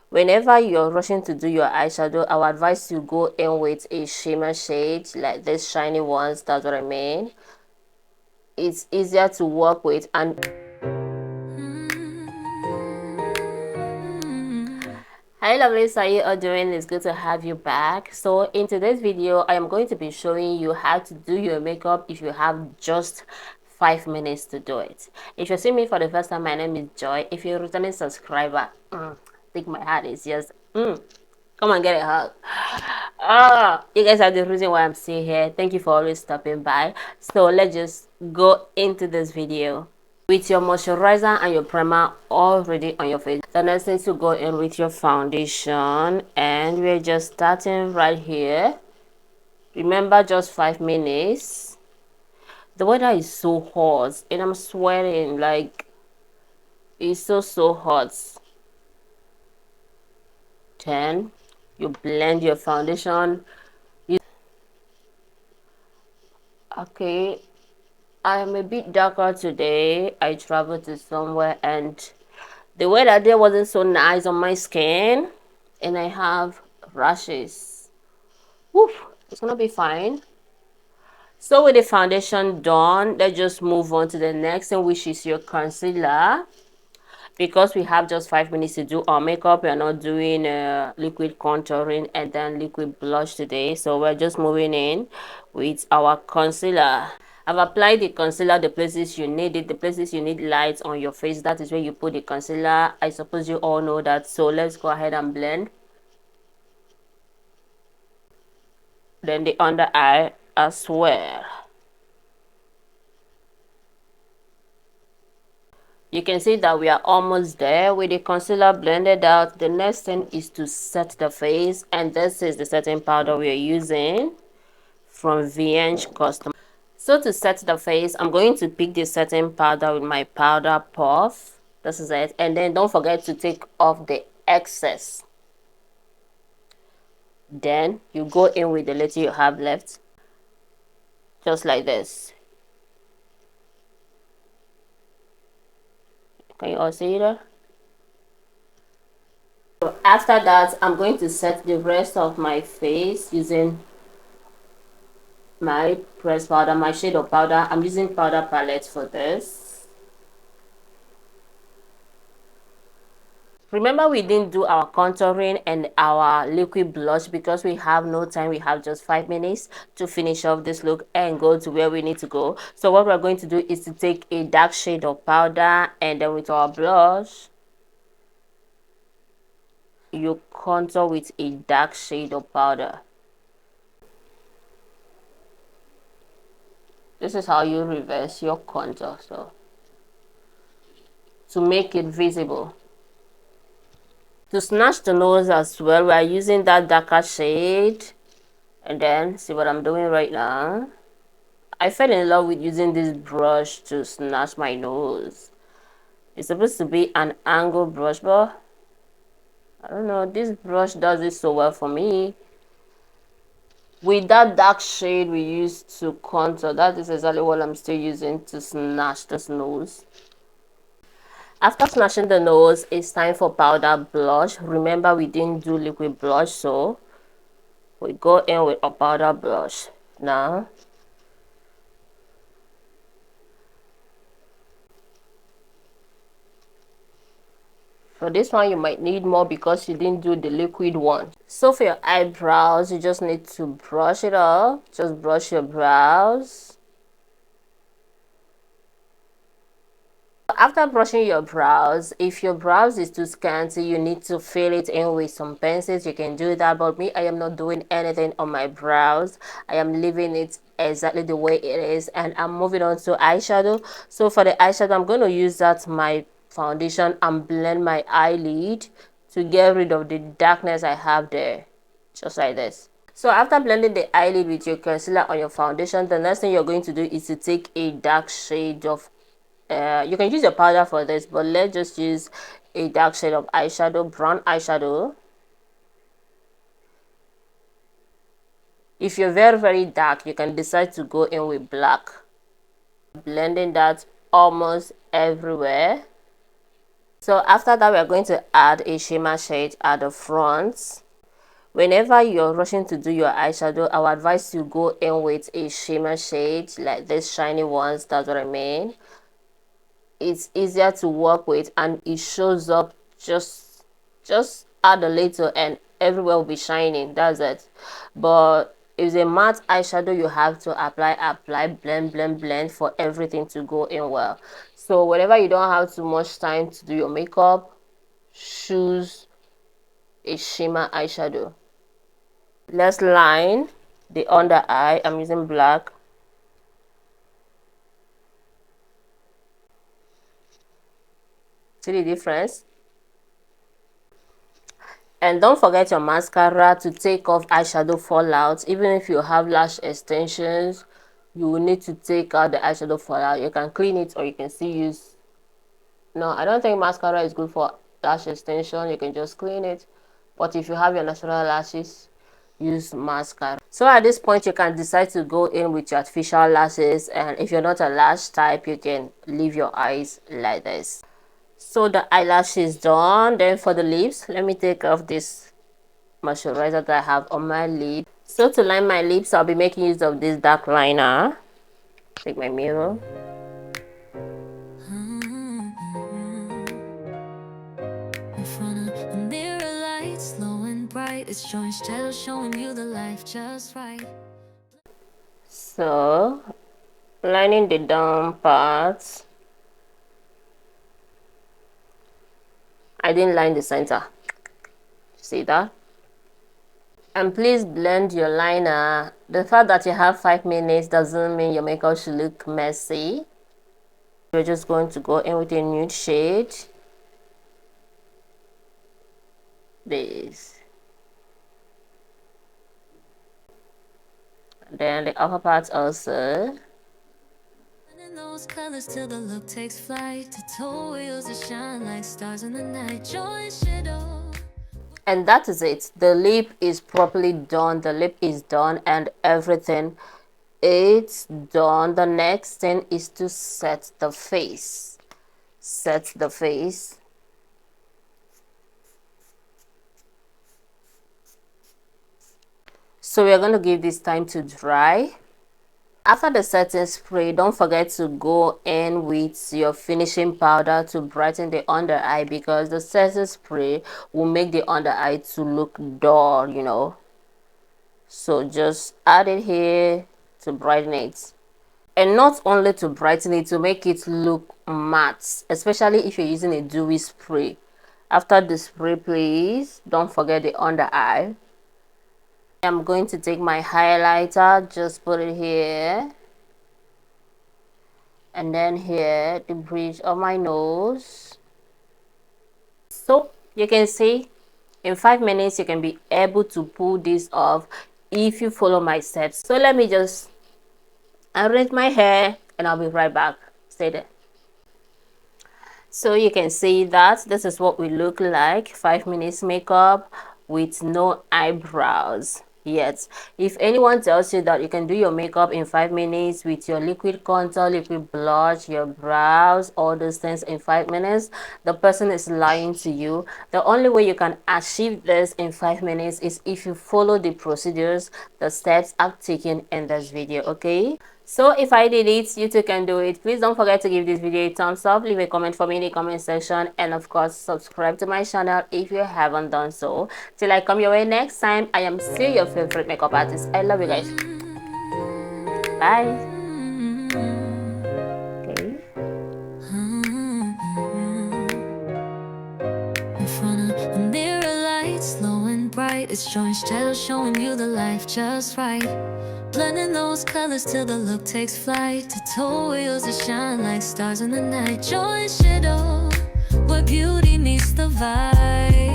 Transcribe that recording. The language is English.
Whenever you're rushing to do your eyeshadow, I would advise you go in with a shimmer shade like these shiny ones. That's what I mean. It's easier to work with. And hi lovelies, how you all doing? It's good to have you back. So in today's video, I am going to be showing you how to do your makeup if you have just 5 minutes to do it. If you're seeing me for the first time, my name is Joy. If you're a returning subscriber, I think my heart is just come and get a hug. You guys are the reason why I'm still here. Thank you for always stopping by. So let's just go into this video. With your moisturizer and your primer already on your face, the next thing to go in with your foundation, and we're just starting right here. Remember, just 5 minutes. The weather is so hot and I'm sweating, like it's so hot. Then you blend your foundation. Okay, I am a bit darker today. I traveled to somewhere and the weather there wasn't so nice on my skin, and I have rashes. Woof, it's gonna be fine. So with the foundation done, let's just move on to the next thing, which is your concealer. Because we have just 5 minutes to do our makeup, we are not doing liquid contouring and then liquid blush today, so we're just moving in with our concealer. I've applied the concealer the places you need it, the places you need light on your face. That is where you put the concealer. I suppose you all know that, so let's go ahead and blend. Then the under eye as well. You can see that we are almost there with the concealer blended out. The next thing is to set the face, and this is the setting powder we are using from VNG Custom. So to set the face, I'm going to pick the setting powder with my powder puff. This is it. And then don't forget to take off the excess. Then you go in with the little you have left, just like this. Can you all see that? So after that, I'm going to set the rest of my face using my pressed powder, my shade of powder. I'm using powder palette for this. Remember, we didn't do our contouring and our liquid blush because we have no time. We have just 5 minutes to finish off this look and go to where we need to go. So what we're going to do is to take a dark shade of powder, and then with our blush, you contour with a dark shade of powder. This is how you reverse your contour, so to make it visible. To snatch the nose as well, we are using that darker shade. And then see what I'm doing right now. I fell in love with using this brush to snatch my nose. It's supposed to be an angle brush, but I don't know, this brush does it so well for me. With that dark shade we used to contour, that is exactly what I'm still using to snatch this nose. After snatching the nose, it's time for powder blush. Remember, we didn't do liquid blush, so we go in with a powder blush now. For this one, you might need more because you didn't do the liquid one. So for your eyebrows, you just need to brush it up. Just brush your brows. After brushing your brows, if your brows is too scanty, you need to fill it in with some pencils. You can do that, but me, I am not doing anything on my brows. I am leaving it exactly the way it is, and I'm moving on to eyeshadow. So for the eyeshadow, I'm going to use that my foundation and blend my eyelid to get rid of the darkness I have there, just like this. So after blending the eyelid with your concealer on your foundation, the next thing you're going to do is to take a dark shade of you can use your powder for this, but let's just use a dark shade of eyeshadow, brown eyeshadow. If you're very dark, you can decide to go in with black. Blending that almost everywhere. So after that, we're going to add a shimmer shade at the front. Whenever you're rushing to do your eyeshadow, I would advise you go in with a shimmer shade like this shiny ones. That's what I mean. It's easier to work with and it shows up. Just add a little and everywhere will be shining. That's it. But if it's a matte eyeshadow, you have to apply, blend for everything to go in well. So whenever you don't have too much time to do your makeup, choose a shimmer eyeshadow. Let's line the under eye. I'm using black. See the difference? And don't forget your mascara to take off eyeshadow fallout. Even if you have lash extensions, you will need to take out the eyeshadow fallout. You can clean it or you can still use... No, I don't think mascara is good for lash extension. You can just clean it. But if you have your natural lashes, use mascara. So at this point, you can decide to go in with your artificial lashes. And if you're not a lash type, you can leave your eyes like this. So the eyelash is done. Then for the lips, let me take off this moisturizer that I have on my lip. So to line my lips, I'll be making use of this dark liner. Take my mirror. In front of a mirror, light slow and bright. It's showing shadows, showing you the life just right. So lining the down parts. I didn't line the center. See that? And please blend your liner. The fact that you have 5 minutes doesn't mean your makeup should look messy. We're just going to go in with a nude shade. This. Then the upper part also. Those colors till the look takes flight. Tutorials that shine like stars in the night. Joy shadow. And that is it. The lip is properly done. The lip is done and everything. It's done. The next thing is to set the face. Set the face. So we're going to give this time to dry. After the setting spray, don't forget to go in with your finishing powder to brighten the under eye, because the setting spray will make the under eye to look dull, you know. So just add it here to brighten it. And not only to brighten it, to make it look matte, especially if you're using a dewy spray. After the spray, please don't forget the under eye. I'm going to take my highlighter, just put it here. And then here, the bridge of my nose. So you can see in 5 minutes, you can be able to pull this off if you follow my steps. So let me just arrange my hair and I'll be right back. Stay there. So you can see that this is what we look like. 5 minutes makeup with no eyebrows yet. If anyone tells you that you can do your makeup in 5 minutes with your liquid contour, liquid blush, your brows, all those things in 5 minutes, the person is lying to you. The only way you can achieve this in 5 minutes is if you follow the procedures, the steps I've taken in this video, okay? So if I did it, you too can do it. Please don't forget to give this video a thumbs up, leave a comment for me in the comment section, and of course subscribe to my channel if you haven't done so. Till I come your way next time, I am still your favorite makeup artist. I love you guys. Bye. Okay. In front of a mirror, light slow and bright. It's showing shadows, showing you the life just right. Blending those colors till the look takes flight. Tutorials that shine like stars in the night. Joy and shadow, where beauty meets the vibe.